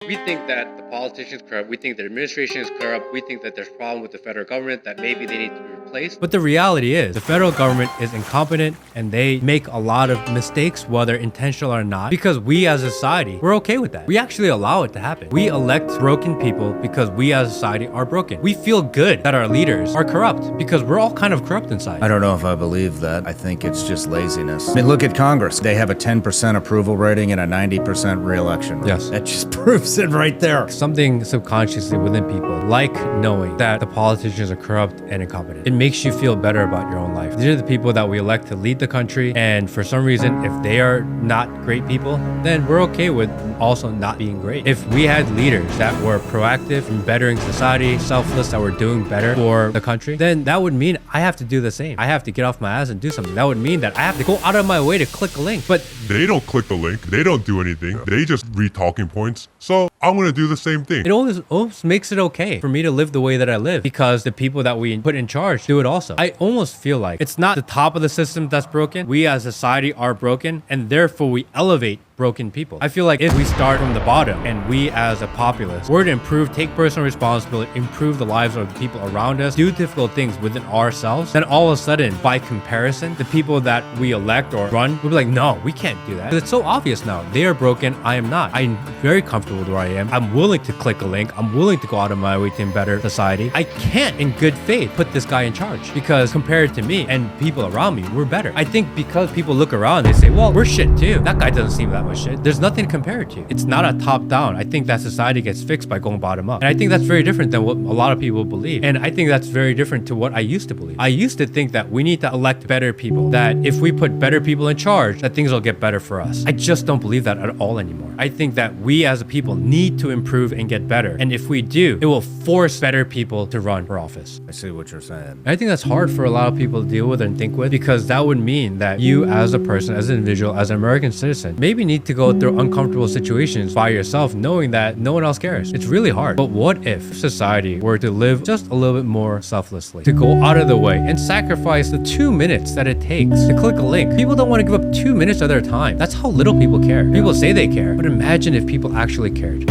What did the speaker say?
We think that the politicians are corrupt. We think the administration is corrupt. We think that there's a problem with the federal government that maybe they need to be replaced. But the reality is the federal government is incompetent and they make a lot of mistakes, whether intentional or not, because we as a society, we're okay with that. We actually allow it to happen. We elect broken people because we as a society are broken. We feel good that our leaders are corrupt because we're all kind of corrupt inside. I don't know if I believe that. I think it's just laziness. I mean, look at Congress. They have a 10% approval rating and a 90% re-election rate. Yes. That just proves it right there. Something subconsciously within people, like knowing that the politicians are corrupt and incompetent. It makes you feel better about your own life. These are the people that we elect to lead the country, and for some reason, if they are not great people, then we're okay with also not being great. If we had leaders that were proactive in bettering society, selfless, that were doing better for the country, then that would mean I have to do the same. I have to get off my ass and do something. That would mean that I have to go out of my way to click a link. But they don't click the link. They don't do anything. They just read talking points. So I'm going to do the same thing. it almost makes it okay for me to live the way that I live because the people that we put in charge do it also. I almost feel like it's not the top of the system that's broken. We as a society are broken, and therefore we elevate broken people. I feel like if we start from the bottom and we as a populace were to improve, take personal responsibility, improve the lives of the people around us, do difficult things within ourselves, then all of a sudden, by comparison, the people that we elect or run will be like, no, we can't do that. It's so obvious now. They are broken. I am not. I'm very comfortable with where I am. I'm willing to click a link. I'm willing to go out of my way to better society. I can't, in good faith, put this guy in charge because compared to me and people around me, we're better. I think because people look around, they say, well, we're shit too. That guy doesn't seem that much shit. There's nothing to compare it to. It's not a top down. I think that society gets fixed by going bottom up. And I think that's very different than what a lot of people believe. And I think that's very different to what I used to believe. I used to think that we need to elect better people, that if we put better people in charge, that things will get better for us. I just don't believe that at all anymore. I think that we as a people need to improve and get better. And if we do, it will force better people to run for office. I see what you're saying. I think that's hard for a lot of people to deal with and think with because that would mean that you as a person, as an individual, as an American citizen, maybe need to go through uncomfortable situations by yourself knowing that no one else cares. It's really hard. But what if society were to live just a little bit more selflessly, to go out of the way and sacrifice the 2 minutes that it takes to click a link? People don't want to give up 2 minutes of their time. That's how little people care. People say they care, but imagine if people actually cared.